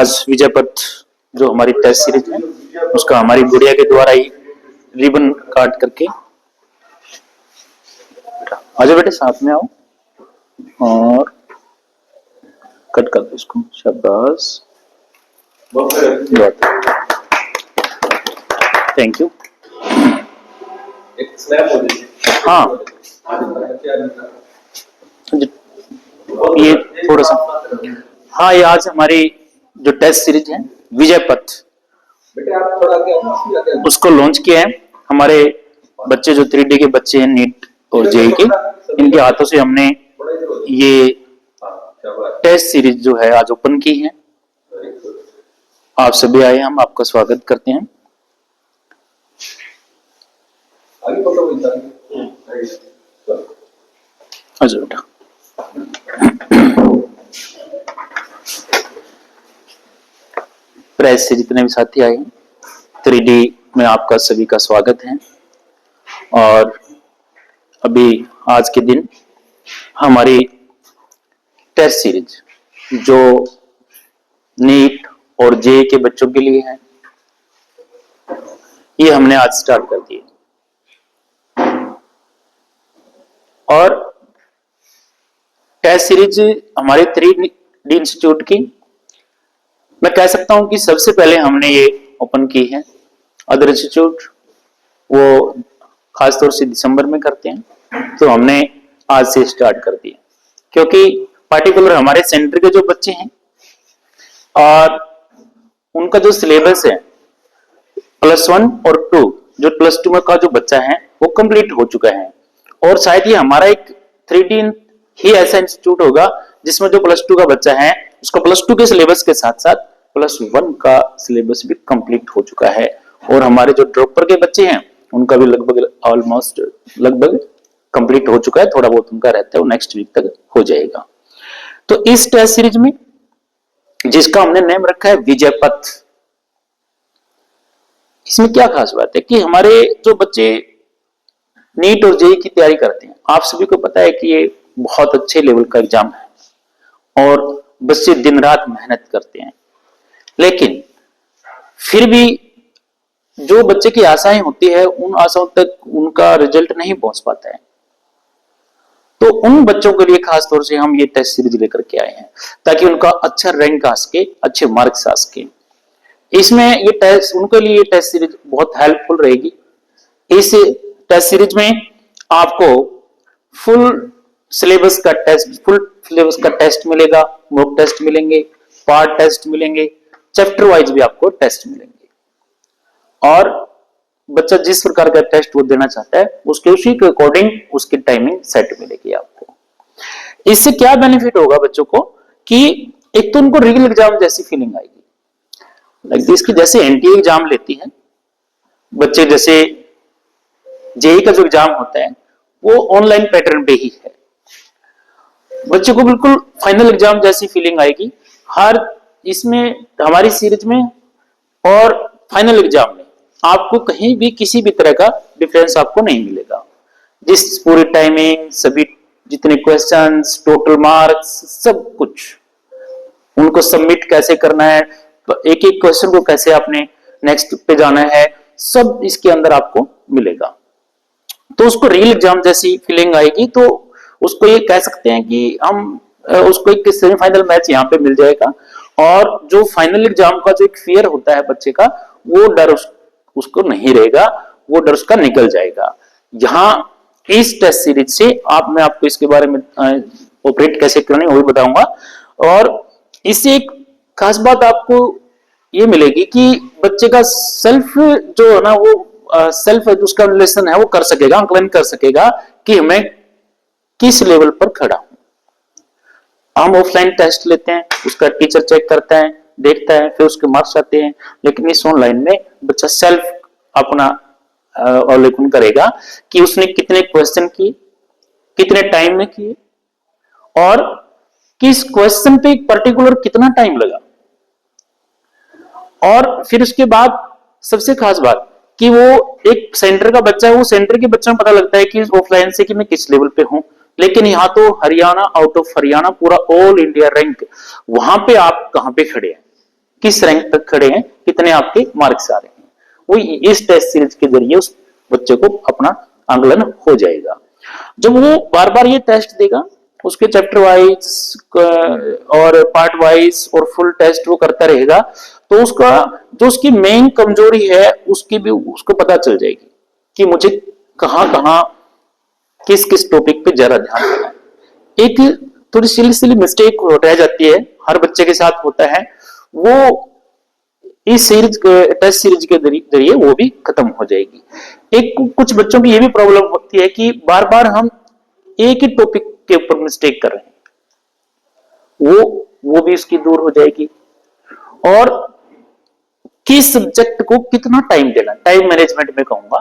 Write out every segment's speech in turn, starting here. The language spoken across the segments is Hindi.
आज विजय पथ जो हमारी टेस्ट सीरीज है उसका हमारी गुड़िया के द्वारा ही रिबन काट करके, आजा बेटे साथ में आओ और कट कर दो इसको। शाबाश, थैंक यू। हाँ ये थोड़ा सा, हाँ ये आज हमारी जो टेस्ट सीरीज है विजय पथ उसको लॉन्च किया है। हमारे बच्चे जो 3D के बच्चे हैं नीट और जेई के, इनके हाथों से हमने ये टेस्ट सीरीज जो है आज ओपन की है। आप सभी आए, हम आपका स्वागत करते हैं। अच्छा बेटा, प्रेस से जितने भी साथी आए हैं 3D में आपका सभी का स्वागत है। और अभी आज के दिन हमारी टेस्ट सीरीज जो नीट और जेईई के बच्चों के लिए है, ये हमने आज स्टार्ट कर दी। और टेस्ट सीरीज हमारे 3D इंस्टीट्यूट की मैं कह सकता हूं कि सबसे पहले हमने ये ओपन की है। अदर इंस्टीट्यूट वो खासतौर से दिसंबर में करते हैं, तो हमने आज से स्टार्ट कर दिया, क्योंकि पार्टिकुलर हमारे सेंटर के जो बच्चे हैं और उनका जो सिलेबस है +1 और 2, जो +2 का जो बच्चा है वो कंप्लीट हो चुका है। और शायद ये हमारा एक 3D ही ऐसा इंस्टीट्यूट होगा जिसमें जो +2 का बच्चा है उसका +2 के सिलेबस के साथ साथ +1 का सिलेबस भी कंप्लीट हो चुका है। और हमारे जो ड्रॉपर के बच्चे हैं उनका भी लगभग कंप्लीट हो चुका है। थोड़ा बहुत उनका रहता है, वो नेक्स्ट वीक तक हो जाएगा। तो इस टेस्ट सीरीज में जिसका हमने नेम रखा है विजय पथ, इसमें क्या खास बात है कि हमारे जो बच्चे नीट और जेईई की तैयारी करते हैं, आप सभी को पता है कि ये बहुत अच्छे लेवल का एग्जाम है और बच्चे दिन रात मेहनत करते हैं, लेकिन फिर भी जो बच्चे की आशाएं होती है उन आशाओं तक उनका रिजल्ट नहीं पहुंच पाता है। तो उन बच्चों के लिए खास तौर से हम ये टेस्ट सीरीज लेकर के आए हैं ताकि उनका अच्छा रैंक आ सके, अच्छे मार्क्स आ सके। इसमें ये टेस्ट उनके लिए ये टेस्ट सीरीज बहुत हेल्पफुल रहेगी। इस टेस्ट सीरीज में आपको फुल सिलेबस का टेस्ट मिलेगा, मॉक टेस्ट मिलेंगे, पार्ट टेस्ट मिलेंगे, चैप्टर वाइज भी आपको टेस्ट मिलेंगे। और बच्चा जिस प्रकार का टेस्ट वो देना चाहता है उसके उसी के अकॉर्डिंग उसकी टाइमिंग सेट मिलेगी आपको। इससे क्या बेनिफिट होगा बच्चों को कि एक तो उनको रियल एग्जाम जैसी फीलिंग आएगी, लाइक इसकी जैसे एनटीए एग्जाम लेती है बच्चे, जैसे जेईई का जो एग्जाम होता है वो ऑनलाइन पैटर्न पे ही है। बच्चे को बिल्कुल फाइनल एग्जाम जैसी फीलिंग आएगी हर इसमें हमारी सीरीज में। और फाइनल एग्जाम में आपको कहीं भी किसी भी तरह का डिफरेंस आपको नहीं मिलेगा। जिस पूरी टाइमिंग, सभी जितने क्वेश्चंस, टोटल मार्क्स, सब कुछ उनको सबमिट कैसे करना है, एक एक क्वेश्चन को कैसे आपने नेक्स्ट पे जाना है, सब इसके अंदर आपको मिलेगा। तो उसको रियल एग्जाम जैसी फीलिंग आएगी। तो उसको ये कह सकते हैं कि हम उसको एक सेमीफाइनल मैच यहाँ पे मिल जाएगा। और जो फाइनल एग्जाम का जो एक फियर होता है बच्चे का, वो डर उसको नहीं रहेगा, वो डर उसका निकल जाएगा। यहाँ इस टेस्ट सीरीज से मैं आपको इसके बारे में ऑपरेट कैसे करनी है वो भी बताऊंगा। और इससे एक खास बात आपको ये मिलेगी कि बच्चे का सेल्फ जो है ना वो सेल्फ उसका रिलेशन है वो कर सकेगा, आंकलन कर सकेगा कि मैं किस लेवल पर खड़ा हूं। हम ऑफलाइन टेस्ट लेते हैं, उसका टीचर चेक करता है, देखता है, फिर उसके मार्क्स आते हैं। लेकिन इस ऑनलाइन में बच्चा सेल्फ अपना अवलोकन करेगा कि उसने कितने क्वेश्चन किए, कितने टाइम में किए और किस क्वेश्चन पे पर्टिकुलर कितना टाइम लगा। और फिर उसके बाद सबसे खास बात कि वो एक सेंटर का बच्चा है, वो सेंटर के बच्चों को पता लगता है कि ऑफलाइन से कि मैं किस लेवल पे हूं। लेकिन यहाँ तो हरियाणा, आउट ऑफ हरियाणा, पूरा ऑल इंडिया रैंक, वहां पे आप कहां पे खड़े हैं किस रैंक तक खड़े हैं, कितने आपके मार्क्स आ रहे हैं, वो इस टेस्ट सीरीज के जरिए उस बच्चे को अपना आंकलन हो जाएगा। जब वो बार बार ये टेस्ट देगा, उसके चैप्टर वाइज और पार्ट वाइज और फुल टेस्ट वो करता रहेगा, तो उसका जो उसकी मेन कमजोरी है उसकी भी उसको पता चल जाएगी कि मुझे कहां कहां किस किस टॉपिक पे ज्यादा ध्यान देना है। एक थोड़ी सिली सिली मिस्टेक रह जाती है, हर बच्चे के साथ होता है, वो इस सीरीज टेस्ट सीरीज के जरिए वो भी खत्म हो जाएगी। एक कुछ बच्चों की ये भी प्रॉब्लम होती है कि बार बार हम एक ही टॉपिक के ऊपर मिस्टेक कर रहे हैं, वो भी इसकी दूर हो जाएगी। और किस सब्जेक्ट को कितना टाइम देना, टाइम मैनेजमेंट में कहूंगा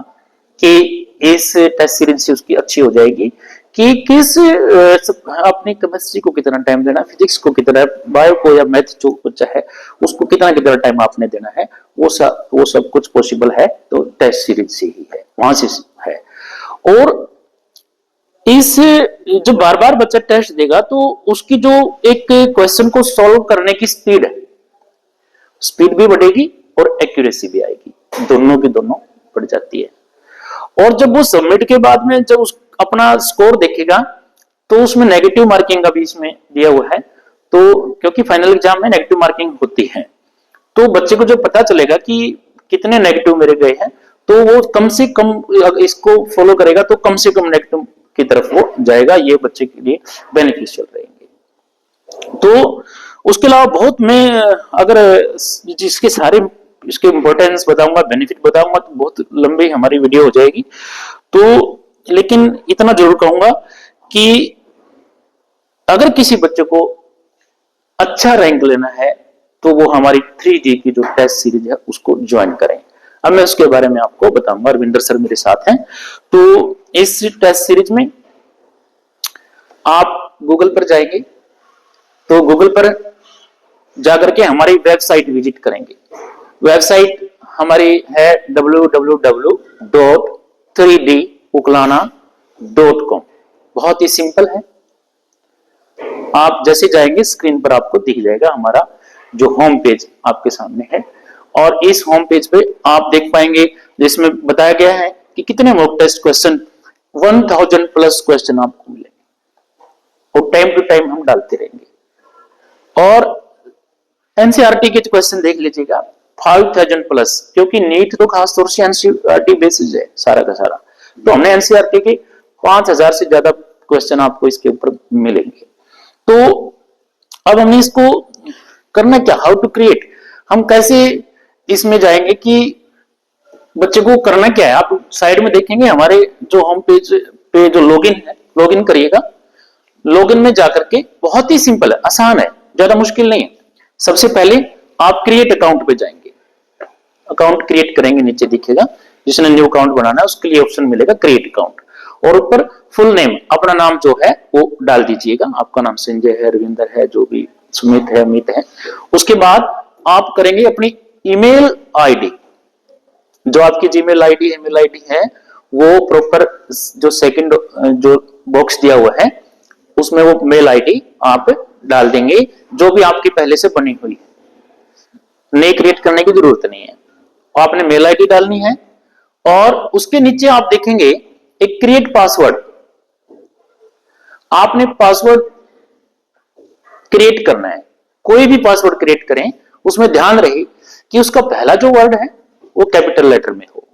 कि इस टेस्ट सीरीज से उसकी अच्छी हो जाएगी कि किस अपनी केमिस्ट्री को कितना टाइम देना, फिजिक्स को कितना, बायो को या मैथ जो बच्चा है उसको कितना कितना टाइम आपने देना है, वो सब कुछ पॉसिबल है तो टेस्ट सीरीज से ही है, वहां से है। और इस जो बार बार बच्चा टेस्ट देगा तो उसकी जो एक क्वेश्चन को सॉल्व करने की स्पीड भी बढ़ेगी और एक्यूरेसी भी आएगी, दोनों की दोनों बढ़ जाती है। और जब वो सबमिट के बाद में जब उस अपना स्कोर देखेगा तो उसमें नेगेटिव मार्किंग का भी इसमें दिया हुआ है, तो क्योंकि फाइनल एग्जाम में नेगेटिव मार्किंग होती है, तो बच्चे को जो पता चलेगा कि कितने नेगेटिव मेरे गए हैं, तो वो कम से कम इसको फॉलो करेगा तो कम से कम नेगेटिव की तरफ वो जाएगा, ये बच्चे के लिए बेनिफिशियल रहेंगे। तो उसके अलावा बहुत मैं अगर जिसके सारे इसके इंपॉर्टेंस बताऊंगा, बेनिफिट बताऊंगा तो बहुत लंबी हमारी वीडियो हो जाएगी, तो लेकिन इतना जरूर कहूंगा कि अगर किसी बच्चे को अच्छा रैंक लेना है तो वो हमारी 3G की जो टेस्ट सीरीज है उसको ज्वाइन करें। अब मैं उसके बारे में आपको बताऊंगा, अरविंदर सर मेरे साथ हैं। तो इस टेस्ट सीरीज में आप गूगल पर जाएंगे तो गूगल पर जाकर के हमारी वेबसाइट विजिट करेंगे। वेबसाइट हमारी है www.3duklana.com। बहुत ही सिंपल है, आप जैसे जाएंगे स्क्रीन पर आपको दिख जाएगा हमारा जो होम पेज आपके सामने है, और इस होम पेज पे आप देख पाएंगे जिसमें बताया गया है कि कितने mock test question, 1000 plus question आपको मिलेंगे और टाइम टू टाइम हम डालते रहेंगे। और एनसीईआरटी के क्वेश्चन देख लीजिएगा 5000 प्लस, क्योंकि नीट तो खास तौर से एनसीईआरटी बेसिस है सारा का सारा, तो हमने एनसीईआरटी के 5000 से ज्यादा क्वेश्चन आपको इसके ऊपर मिलेंगे। तो अब हमने इसको करना क्या, हाउ टू क्रिएट, हम कैसे इसमें जाएंगे कि बच्चे को करना क्या है। आप साइड में देखेंगे हमारे जो होम पेज पे जो लॉगिन है, लॉगिन करिएगा। लॉगिन में जाकर के बहुत ही सिंपल है, आसान है, ज्यादा मुश्किल नहीं है। सबसे पहले आप क्रिएट अकाउंट पे जाएंगे, अकाउंट क्रिएट करेंगे, नीचे दिखेगा जिसने न्यू अकाउंट बनाना है उसके लिए ऑप्शन मिलेगा क्रिएट अकाउंट, और ऊपर फुल नेम अपना नाम जो है वो डाल दीजिएगा। आपका नाम संजय है, रविंदर है, जो भी सुमित है, अमित है। उसके बाद आप करेंगे अपनी ईमेल आईडी, जो आपकी जीमेल आईडी ईमेल आईडी है वो प्रॉपर जो सेकंड जो बॉक्स दिया हुआ है उसमें वो मेल आईडी आप डाल देंगे जो भी आपकी पहले से बनी हुई है, नई क्रिएट करने की जरूरत नहीं है। आपने मेल आईडी डालनी है और उसके नीचे आप देखेंगे एक क्रिएट पासवर्ड, आपने पासवर्ड क्रिएट करना है। कोई भी पासवर्ड क्रिएट करें उसमें ध्यान रहे कि उसका पहला जो वर्ड है वो कैपिटल लेटर में हो,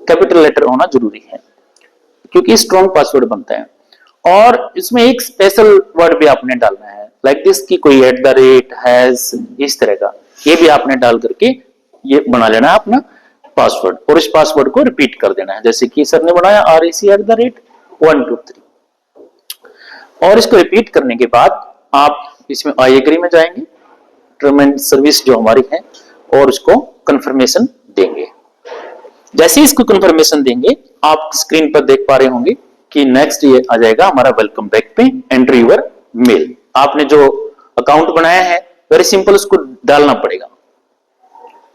कैपिटल लेटर होना जरूरी है क्योंकि स्ट्रॉन्ग पासवर्ड बनता है। और इसमें एक स्पेशल वर्ड भी आपने डालना है, लाइक दिस की कोई @ हैज, इस तरह का, ये भी आपने डाल करके ये बना लेना है अपना पासवर्ड, और इस पासवर्ड को रिपीट कर देना है जैसे कि सर ने बनाया RAC@123। और इसको रिपीट करने के बाद आप इसमें आई एग्री में जाएंगे, टर्म एंड सर्विस जो हमारी है, और उसको कंफर्मेशन देंगे। जैसे इसको कंफर्मेशन देंगे आप स्क्रीन पर देख पा रहे होंगे कि नेक्स्ट ये आ जाएगा हमारा वेलकम बैक पे, एंट्री यूर मेल। आपने जो अकाउंट बनाया है वेरी सिंपल, उसको डालना पड़ेगा,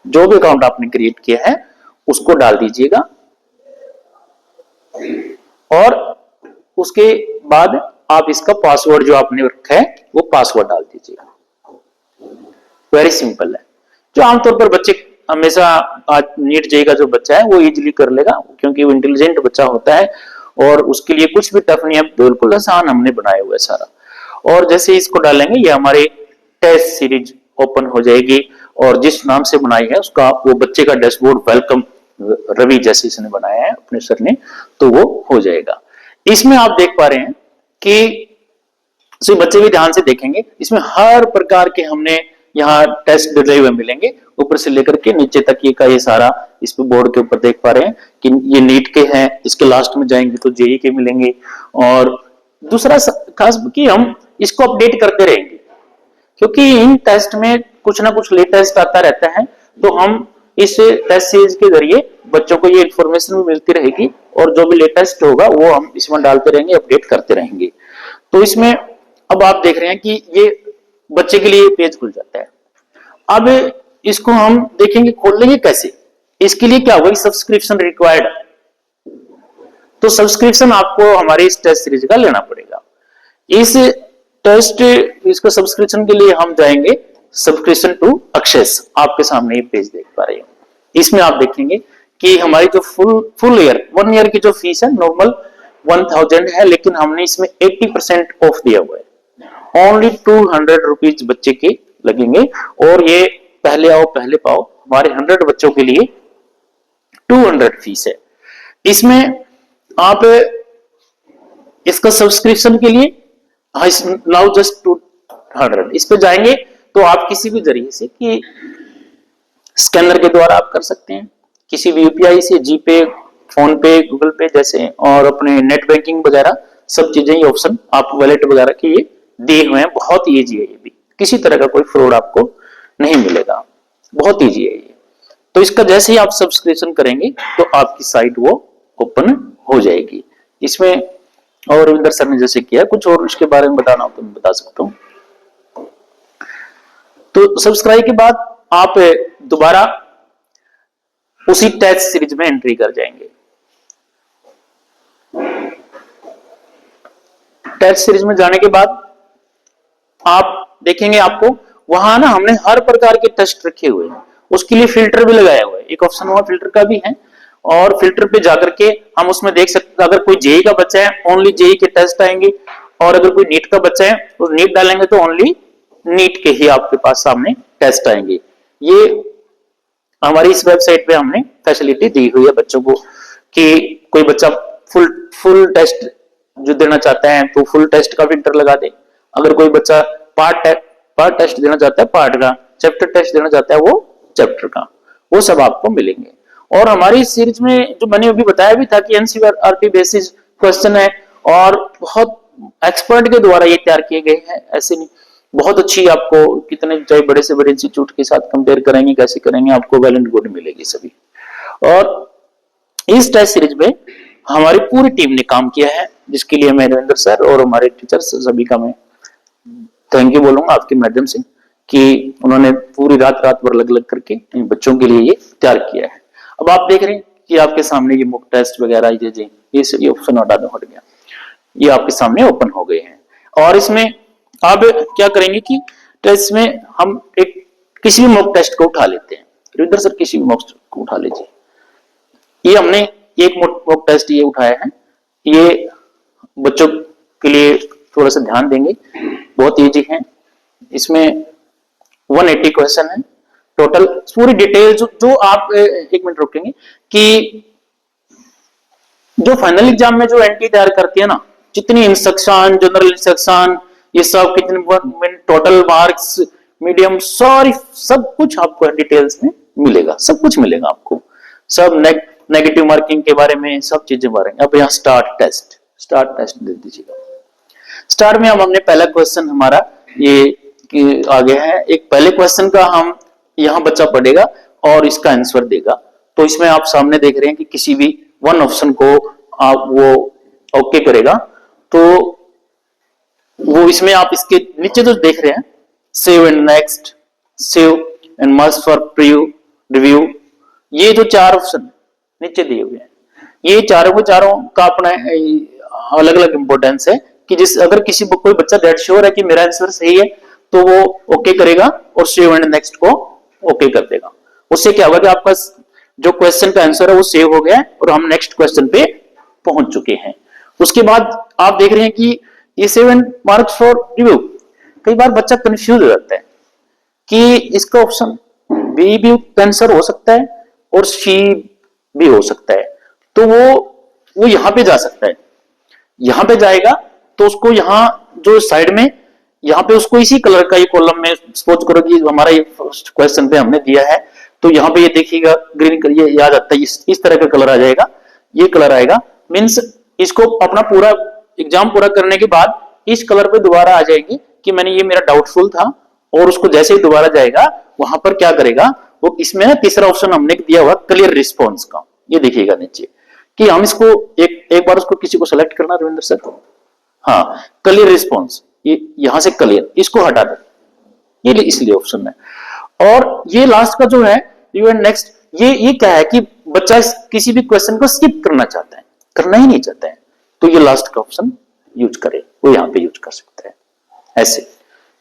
जो भी अकाउंट आपने क्रिएट किया है उसको डाल दीजिएगा, और उसके बाद आप इसका पासवर्ड जो आपने रखा है वो पासवर्ड डाल दीजिएगा। वेरी सिंपल है। जो आमतौर पर बच्चे हमेशा, आज नीट जेईई का जो बच्चा है वो इजीली कर लेगा, क्योंकि वो इंटेलिजेंट बच्चा होता है और उसके लिए कुछ भी टफ नहीं है, बिल्कुल आसान हमने बनाया हुआ है सारा। और जैसे इसको डालेंगे ये हमारे टेस्ट सीरीज ओपन हो जाएगी, और जिस नाम से बनाई है उसका वो बच्चे का डैशबोर्ड वेलकम रवि जैसे इसने बनाया है अपने सर ने, तो वो हो जाएगा। इसमें आप देख पा रहे हैं कि बच्चे भी ध्यान से देखेंगे, इसमें हर प्रकार के हमने यहाँ टेस्ट डले हुए मिलेंगे, ऊपर से लेकर के नीचे तक ये का ये सारा इस पे बोर्ड के ऊपर देख पा रहे हैं कि ये नीट के हैं, इसके लास्ट में जाएंगे तो जेईई के मिलेंगे। और दूसरा खास कि हम इसको अपडेट करते रहेंगे, क्योंकि इन टेस्ट में कुछ ना कुछ लेटेस्ट आता रहता है, तो हम इस टेस्ट सीरीज के जरिए बच्चों को ये इंफॉर्मेशन भी मिलती रहेगी, और जो भी लेटेस्ट होगा वो हम इसमें डालते रहेंगे, अपडेट करते रहेंगे। तो इसमें अब आप देख रहे हैं कि ये बच्चे के लिए पेज खुल जाता है। अब इसको हम देखेंगे खोल लेंगे कैसे, इसके लिए क्या होगा, सब्सक्रिप्शन रिक्वायर्ड, तो सब्सक्रिप्शन आपको हमारे इस टेस्ट सीरीज का लेना पड़ेगा। इस टेस्ट इसका सब्सक्रिप्शन के लिए हम जाएंगे सब्सक्रिप्शन टू एक्सेस, आपके सामने ये पेज देख पा रहे हैं। इसमें आप देखेंगे कि हमारी जो फुल ईयर 1 ईयर की जो फीस है नॉर्मल 1000 है, लेकिन हमने इसमें 80% ऑफ दिया हुआ है, ओनली 200 रुपीज बच्चे के लगेंगे। और ये पहले आओ पहले पाओ, हमारे 100 बच्चों के लिए 200 फीस है। इसमें आप इसका सब्सक्रिप्शन के लिए नाउ जस्ट 200 इस पे जाएंगे, तो आप किसी भी जरिए से कि स्कैनर के द्वारा आप कर सकते हैं, किसी भी यूपीआई से, जीपे, फोन पे, गूगल पे जैसे, और अपने नेट बैंकिंग वगैरह सब चीजें, ये ऑप्शन आप वॉलेट वगैरह के ये दिए हुए हैं। बहुत ईजी है ये भी, किसी तरह का कोई फ्रॉड आपको नहीं मिलेगा, बहुत ईजी है ये। तो इसका जैसे ही आप सब्सक्रिप्शन करेंगे तो आपकी साइट वो ओपन हो जाएगी। इसमें और रविंदर सर ने जैसे किया, कुछ और इसके बारे में बताना हो तो मैं बता सकता हूँ। तो सब्सक्राइब के बाद आप दोबारा उसी टेस्ट सीरीज में एंट्री कर जाएंगे। टेस्ट सीरीज में जाने के बाद आप देखेंगे, आपको वहां ना हमने हर प्रकार के टेस्ट रखे हुए हैं, उसके लिए फिल्टर भी लगाया हुआ है, एक ऑप्शन हुआ फिल्टर का भी है, और फिल्टर पे जाकर के हम उसमें देख सकते हैं, अगर कोई जेईई का बच्चा है ओनली जेईई के टेस्ट आएंगे, और अगर कोई नीट का बच्चा है तो नीट डालेंगे तो ओनली नीट के ही आपके पास सामने टेस्ट आएंगे। ये हमारी इस वेबसाइट पे हमने फैसिलिटी दी हुई है बच्चों को, कि कोई बच्चा फुल टेस्ट जो देना चाहता है तो फुल टेस्ट का फिल्टर लगा दे, अगर कोई बच्चा पार्ट टेस्ट देना चाहता है पार्ट का, चैप्टर टेस्ट देना चाहता है वो चैप्टर का, वो सब आपको मिलेंगे। और हमारी इस सीरीज में जो मैंने अभी बताया भी था कि एनसीईआरटी बेसिस क्वेश्चन है, और बहुत एक्सपर्ट के द्वारा ये तैयार किए गए हैं, ऐसे नहीं, बहुत अच्छी आपको कितने चाहे बड़े से बड़े इंस्टीट्यूट के साथ कंपेयर करेंगे, कैसे करेंगे, आपको वेल एंड गुड मिलेगी सभी। और इस टेस्ट सीरीज में हमारी पूरी टीम ने काम किया है, जिसके लिए मैं रविंदर सर और हमारे टीचर्स सभी का मैं थैंक यू बोलूंगा आपके माध्यम से, कि उन्होंने पूरी रात भर लग करके इन बच्चों के लिए ये तैयार किया है। अब आप देख रहे हैं कि आपके सामने ये मुक टेस्ट वगैरह ये ऑप्शन हट गया, ये आपके सामने ओपन हो गए हैं। और इसमें आप क्या करेंगे कि टेस्ट में हम एक किसी भी मॉक टेस्ट को उठा लेते हैं, रविंदर सर किसी भी मॉक को उठा लीजिए। ये हमने एक मॉक टेस्ट ये उठाया है, ये बच्चों के लिए थोड़ा सा ध्यान देंगे, बहुत इजी है। इसमें 180 क्वेश्चन है टोटल, पूरी डिटेल जो आप एक मिनट रुकेंगे कि जो फाइनल एग्जाम में जो एंट्री तैयार करती है ना, जितनी इंस्ट्रक्शन, जनरल इंस्ट्रक्शन, ये सब कितने टोटल मार्क्स, मीडियम, सॉरी सब कुछ आपको डिटेल्स में मिलेगा, सब कुछ मिलेगा आपको, सब नेगेटिव मार्किंग के बारे में सब चीजें बारे में। अब यहाँ स्टार्ट टेस्ट दे दीजिएगा। स्टार्ट में हमने पहला क्वेश्चन हमारा ये आ गया है, एक पहले क्वेश्चन का हम यहाँ बच्चा पढ़ेगा और इसका आंसर देगा। तो इसमें आप सामने देख रहे हैं कि किसी भी वन ऑप्शन को आप वो ओके करेगा, तो वो इसमें आप इसके नीचे जो देख रहे हैं save and next, save and must for preview review, ये जो 4 ऑप्शन नीचे दिए हुए हैं, ये चारों का अपना अलग अलग इंपोर्टेंस है कि जिस अगर किसी कोई बच्चा डेड श्योर है कि मेरा आंसर सही है तो वो ओके करेगा और सेव एंड नेक्स्ट को ओके कर देगा। उससे क्या होगा कि आपका जो क्वेश्चन का आंसर है वो सेव हो गया है और हम नेक्स्ट क्वेश्चन पे पहुंच चुके हैं। उसके बाद आप देख रहे हैं कि ये 7 मार्क्स फॉर रिव्यू। कई बार बच्चा कंफ्यूज हो जाता है कि इसका ऑप्शन बी भी आंसर हो सकता है और सी भी हो सकता है, तो वो यहां पे जा सकता है, यहां पे जाएगा तो उसको यहां जो साइड में यहां पे उसको इसी कलर का ये कॉलम में सपोज करो कि हमारा ये फर्स्ट क्वेश्चन पे हमने दिया है, तो यहां पे ये देखिएगा ग्रीन कलर ये याद आता है, इस तरह का कलर आ जाएगा, ये कलर आएगा। मींस इसको अपना पूरा एग्जाम पूरा करने के बाद इस कलर पे दोबारा आ जाएंगे कि मैंने ये मेरा डाउटफुल था, और उसको जैसे ही दोबारा जाएगा वहां पर क्या करेगा वो, इसमें ना तीसरा ऑप्शन हमने दिया हुआ क्लियर रिस्पॉन्स का, ये देखिएगा नीचे कि हम इसको एक बार उसको किसी को सेलेक्ट करना रविंद्र सर, हाँ क्लियर रिस्पॉन्स, ये यहां से क्लियर इसको हटा दो, ये इसलिए ऑप्शन है। और ये लास्ट का जो है यू एंड नेक्स्ट, ये क्या है कि बच्चा किसी भी क्वेश्चन को स्किप करना चाहता है, करना ही नहीं चाहता है, तो ये लास्ट का ऑप्शन यूज करे, वो यहां पे यूज कर सकता है ऐसे।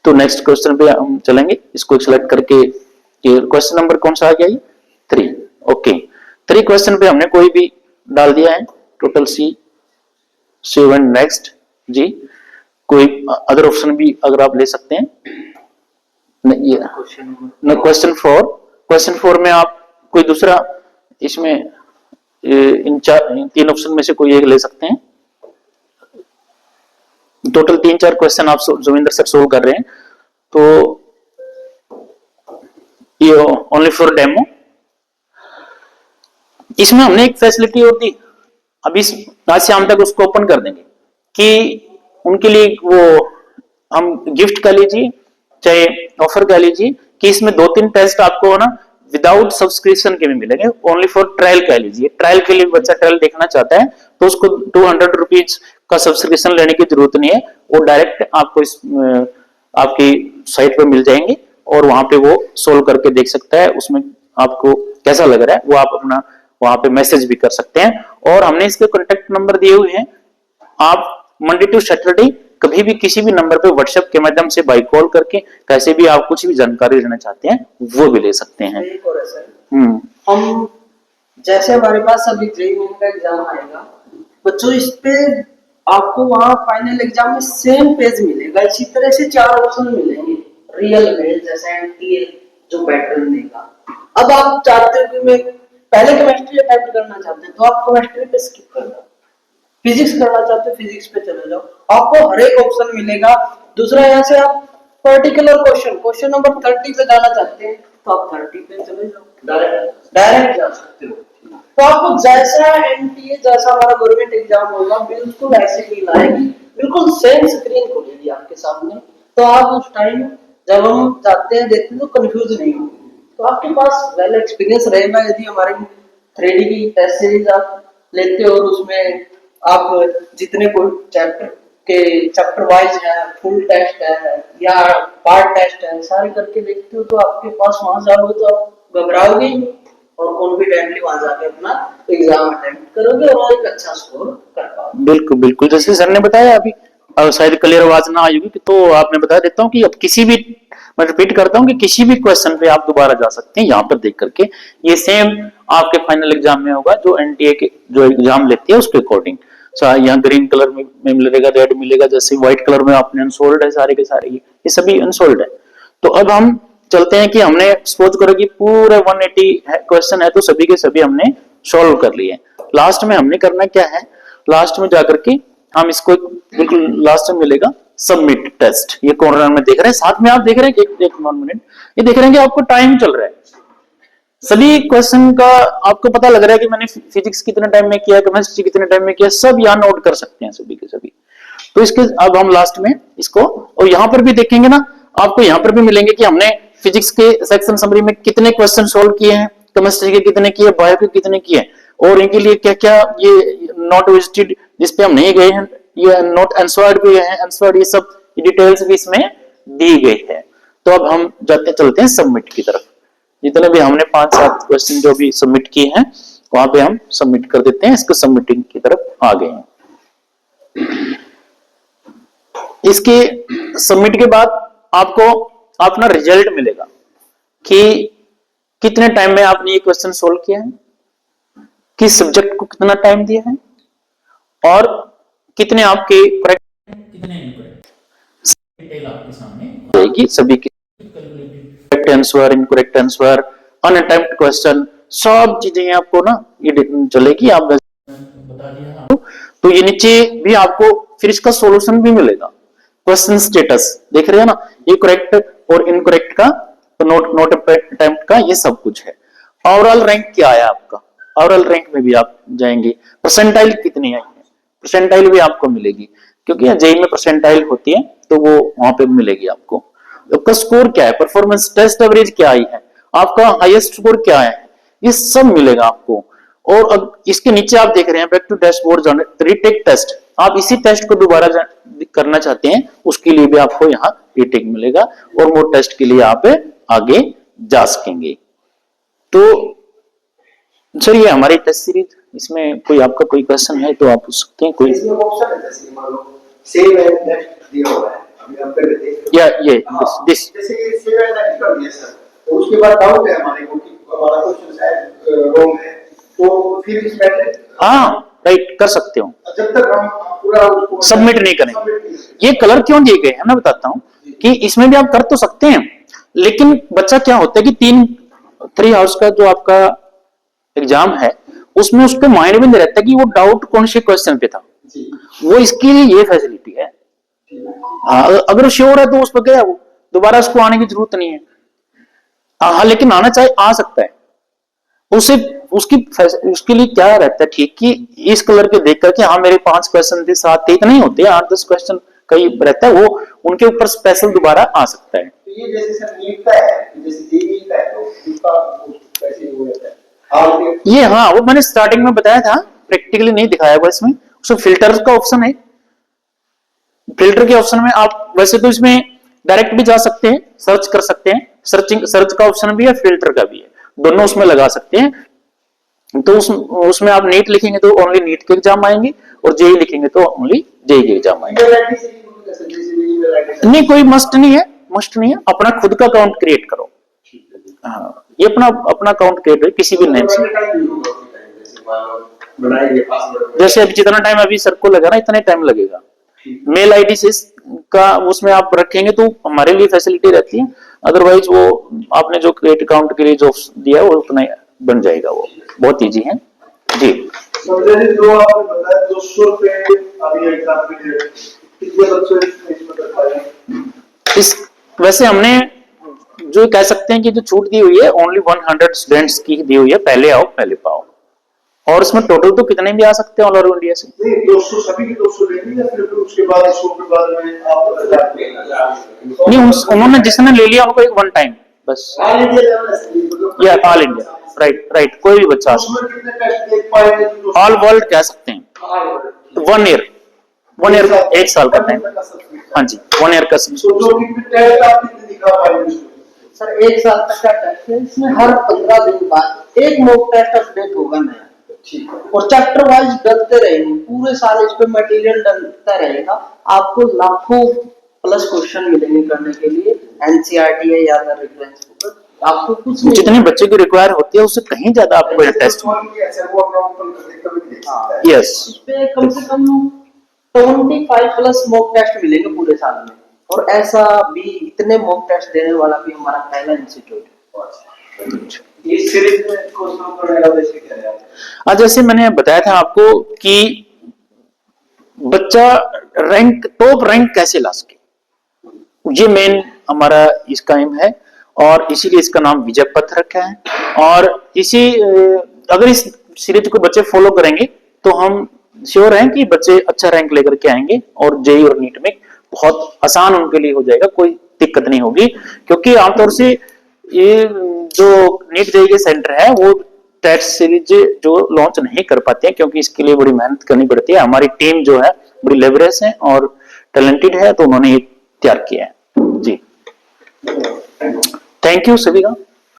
तो नेक्स्ट क्वेश्चन पे हम चलेंगे, इसको सिलेक्ट करके, ये क्वेश्चन नंबर कौन सा आ गया, ये 3। ओके, 3 क्वेश्चन पे हमने कोई भी डाल दिया है, टोटल सी 7 नेक्स्ट जी। कोई अदर ऑप्शन भी अगर आप ले सकते हैं, ये क्वेश्चन 4, क्वेश्चन 4 में आप कोई दूसरा इसमें इन 3 ऑप्शन में से कोई एक ले सकते हैं। टोटल 3-4 क्वेश्चन आप जोगिंदर सर सोल्व कर रहे हैं, तो ये ओनली फॉर डेमो। इसमें हमने एक फैसिलिटी और दी, अभी आज शाम तक उसको ओपन कर देंगे कि उनके लिए वो हम गिफ्ट कह लीजिए चाहे ऑफर कह लीजिए कि इसमें 2-3 टेस्ट आपको ना विदाउट सब्सक्रिप्शन के भी मिलेंगे, ओनली फॉर ट्रायल कह लीजिए। ट्रायल के लिए बच्चा ट्रायल देखना चाहता है तो उसको 200 रुपीज का सब्सक्रिप्शन लेने की जरूरत नहीं है, वो डायरेक्ट आपको इस आपकी साइट पर मिल जाएंगे और वहां पे वो सोल्व करके देख सकता है, उसमें आपको कैसा लग रहा है वो आप अपना वहां पे मैसेज भी कर सकते हैं। और हमने इसके कॉन्टेक्ट नंबर दिए हुए हैं, आप मंडे टू सैटरडे कभी भी किसी भी नंबर पे व्हाट्सएप के माध्यम से बाई कॉल करके कैसे भी आप कुछ भी जानकारी लेना चाहते हैं वो भी ले सकते हैं। हम जैसे हमारे पास अभी 3 महीने का एग्जाम आएगा बच्चों, इस पे आपको वहाँ फाइनल एग्जाम में सेम पेज मिलेगा, इसी तरह से 4 ऑप्शन मिलेंगे रियल में, जैसे एनटीए जो पैटर्न देगा। अब आप चाहते हो कि मैं पहले केमिस्ट्री अटेम्प्ट करना चाहते हैं तो आप केमिस्ट्री पे स्किप कर दो, फिजिक्स करना चाहते हो फिजिक्स पे चले जाओ, आपको हर एक ऑप्शन मिलेगा। दूसरा यहाँ से आप पर्टिकुलर क्वेश्चन नंबर 30 पे जाना चाहते हैं तो आप 30 पे चले जाओ, डायरेक्ट जा सकते हो। तो आपको जैसा एनटीए जैसा हमारा गवर्नमेंट एग्जाम होगा बिल्कुल ऐसे ही लाएगी, बिल्कुल सेम स्क्रीन खुलेगी आपके सामने, तो आप उस टाइम जब हम जाते हैं देखते हैं तो कंफ्यूज नहीं होंगे, तो आपके पास वेल एक्सपीरियंस रहेगा। यदि हमारी 3D की टेस्ट सीरीज आप लेते हो और उसमें आप जितने कोई चैप्टर वाइज है, फुल टेस्ट है या पार्ट टेस्ट है, सारे करके देखते हो तो आपके पास वहां जाओगे तो आप घबराओगे ही और कॉन्फिडेंटली वहां जाके अपना एग्जाम अटेम्प्ट करोगे और एक अच्छा स्कोर कर पाओगे। बिल्कुल बिल्कुल, जैसे सर ने बताया अभी, शायद क्लियर आवाज ना आई होगी तो आपने बता देता हूँ कि अब किसी भी, मैं रिपीट करता हूँ कि किसी भी क्वेश्चन पे आप दोबारा जा सकते हैं यहाँ पर देख करके, ये सेम आपके फाइनल एग्जाम में होगा जो एनटीए के जो एग्जाम लेती है उसके अकॉर्डिंग। यहाँ ग्रीन कलर में मिलेगा, रेड मिलेगा, जैसे व्हाइट कलर में आपने अनसोल्ड है सारे के सारे, ये सभी अनसोल्ड है। तो अब हम चलते हैं कि हमने सपोज करो कि पूरे 180 क्वेश्चन है तो सभी के सभी हमने सॉल्व कर लिए। लास्ट में हमने करना क्या है, लास्ट में जाकर के हम इसको बिल्कुल लास्ट में मिलेगा सबमिट टेस्ट, ये कॉर्नर में देख रहे हैं, साथ में आप देख रहे हैं कि एक 1 मिनट ये देख रहे हैं कि आपको टाइम चल रहा है, सभी क्वेश्चन का आपको पता लग रहा है कि मैंने फिजिक्स कितने टाइम में किया, केमिस्ट्री कितने टाइम में किया, सब यहाँ नोट कर सकते हैं सभी के सभी। तो इसके अब हम लास्ट में इसको, और यहाँ पर भी देखेंगे ना, आपको यहाँ पर भी मिलेंगे कि हमने फिजिक्स के सेक्शन समरी में कितने क्वेश्चन सोल्व किए हैं, केमिस्ट्री के कितने किए, बायो के कितने किए, और इनके लिए क्या क्या ये नॉट विजिटेड जिसपे हम नहीं गए हैं, ये नॉट आंसर्ड भी है, आंसर्ड, ये सब डिटेल्स भी इसमें दी गई है। तो अब हम चलते हैं सबमिट की तरफ। जितने भी हमने 5-7 क्वेश्चन जो भी सबमिट किए हैं वहां पे हम सबमिट कर देते हैं, इसको सबमिटिंग की तरफ आ गए हैं। इसके सबमिट के बाद आपको अपना रिजल्ट मिलेगा कि कितने टाइम में आपने ये क्वेश्चन सोल्व किया है, किस सब्जेक्ट को कितना टाइम दिया है, और कितने आपके करेक्ट कितने इनकरेक्ट डिटेल आपके सामने रहेगी, सभी के correct answer, incorrect answer, unattempt question, सब चीजें आपको ना ये चलेगी। आप बता दिया तो ये नीचे भी आपको फिर इसका सॉल्यूशन भी मिलेगा, क्वेश्चन स्टेटस देख रहे हैं ना, ये करेक्ट और इनकरेक्ट का, नोट अटेम्प्ट का, ये सब कुछ है। ओवरऑल रैंक क्या आया आपका, ओवरऑल रैंक में भी आप जाएंगे, परसेंटाइल कितनी आई है, परसेंटाइल भी आपको मिलेगी, क्योंकि जेईई में परसेंटाइल होती है तो वो वहां पे मिलेगी आपको। आपका स्कोर क्या है, परफॉर्मेंस टेस्ट एवरेज क्या आई है, आपका हाईएस्ट स्कोर क्या है, ये सब मिलेगा आपको। और अब इसके नीचे आप देख रहे हैं back to dashboard retake test, आप इसी टेस्ट को दोबारा करना चाहते हैं उसके लिए भी आपको यहाँ रीटेक मिलेगा, और वो टेस्ट के लिए आप आगे जा सकेंगे। तो सर ये हमारी टेस्ट सीरीज, इसमें कोई आपका कोई क्वेश्चन है तो आप पूछ सकते हैं। कोई इसमें ऑप्शन है, जैसे मान लो सेव एंड नेक्स्ट दिया हुआ है, अभी हम कर लेते हैं या ये दिस जैसे ये सेव एंड नेक्स्ट कर दिया सर, और उसके बाद डाउट है हमारे को कि हमारा क्वेश्चन शायद रॉन्ग है, तो फिर इसमें हाँ राइट कर सकते हो, जब तक हम पूरा उसको सबमिट नहीं करेंगे। ये कलर क्यों दिए गए हैं मैं बताता हूँ, कि इसमें भी आप कर तो सकते हैं, लेकिन बच्चा क्या होता है कि 3 आवर्स का जो आपका एग्जाम है उसमें उसके माइंड में नहीं रहता कि वो डाउट कौन से क्वेश्चन पे था, वो इसके लिए ये फैसिलिटी है। अगर श्योर है तो उस पर गया, वो दोबारा उसको आने की जरूरत नहीं है। हाँ लेकिन आना चाहे आ सकता है, उसे उसके लिए क्या रहता है ठीक कि इस कलर के देख करके हाँ मेरे 5 क्वेश्चन थे 7 थे, नहीं होते 8-10 क्वेश्चन कई रहता है, वो उनके ऊपर स्पेशल दोबारा आ सकता है। तो ये जैसे सर नीट का है, जैसे जेईई का है, तो उसका कैसे हो जाता है ये, हाँ वो मैंने स्टार्टिंग में बताया था, प्रैक्टिकली नहीं दिखाया हुआ इसमें। उसमें फिल्टर का ऑप्शन है, फिल्टर के ऑप्शन में आप वैसे तो इसमें डायरेक्ट भी जा सकते हैं, सर्च कर सकते हैं, सर्च का ऑप्शन भी है, फिल्टर का भी है, दोनों उसमें लगा सकते हैं। तो उसमें आप नीट लिखेंगे तो ओनली नीट के एग्जाम आएंगे, और जेईई लिखेंगे तो ओनली जेईई के एग्जाम आएंगे। नहीं कोई मस्ट नहीं है, अपना खुद का अकाउंट क्रिएट करो। हाँ ये अपना अकाउंट क्रिएट है किसी भी नेम से, जैसे अभी जितना टाइम अभी सर को लगा ना इतना टाइम लगेगा। मेल आईडी से का उसमें आप रखेंगे तो हमारे लिए फैसिलिटी रहती है, अदरवाइज वो आपने जो क्रिएट अकाउंट के लिए जो दिया है वो उतना बन जाएगा, वो बहुत इजी है जी। जो आपने बताया 200 रुपए अभी एग्जाम के लिए कितने बच्चे इस वैसे हमने जो कह सकते हैं कि जो छूट दी हुई है ओनली 100 स्टूडेंट्स की दी हुई है, पहले आओ पहले पाओ, और इसमें टोटल तो कितने भी आ सकते हैं ऑल ओवर इंडिया से। नहीं 200 सभी के 200 लेंगे या फिर उसके बाद 100 के बाद में आप नहीं उन्होंने जिसने ले लिया होगा एक वन टाइम बस, या ऑल इंडिया, राइट कोई भी बच्चा, ऑल वर्ल्ड कह सकते हैं, 1 ईयर 1 साल का टाइम, हाँ जी 1 ईयर का। सर 1 साल तक का टेस्ट है, इसमें हर 15 दिन बाद एक मॉक टेस्ट अपडेट होगा नया, और चैप्टर वाइज डलते रहेंगे, पूरे साल इस पे मटेरियल डलता रहेगा, आपको लाखों प्लस क्वेश्चन मिलेंगे करने के लिए, एनसीईआरटी है या अदर रेफरेंस बुक, आपको कुछ जितने बच्चे की रिक्वायर होती है उससे कहीं ज्यादा आपको टेस्ट, यस इस पे कम से कम 25 प्लस मॉक टेस्ट मिलेंगे पूरे साल में, और ऐसा भी इतने मॉक टेस्ट देने वाला भी हमारा पहला इंस्टीट्यूट है। इस सीरीज में क्वेश्चन पढ़ेगा वैसे क्या है? आज जैसे मैंने बताया था आपको कि बच्चा टॉप रैंक कैसे ला सके, ये मेन हमारा इसका एम है, और इसीलिए इसका नाम विजय पथ रखा है। और अगर इस सीरीज को बच्चे फॉलो करेंगे तो हम श्योर हैं कि बच्चे अच्छा रैंक लेकर के आएंगे, और जेईई और नीट में बहुत आसान उनके लिए हो जाएगा, कोई दिक्कत नहीं होगी। क्योंकि आमतौर से ये जो नीट जेईई के सेंटर है वो टेस्ट सीरीज जो लॉन्च नहीं कर पाते हैं, क्योंकि इसके लिए बड़ी मेहनत करनी पड़ती है। हमारी टीम जो है बड़ी लेबरस है और टैलेंटेड है, तो उन्होंने ये तैयार किया है जी। थैंक यू सभी का।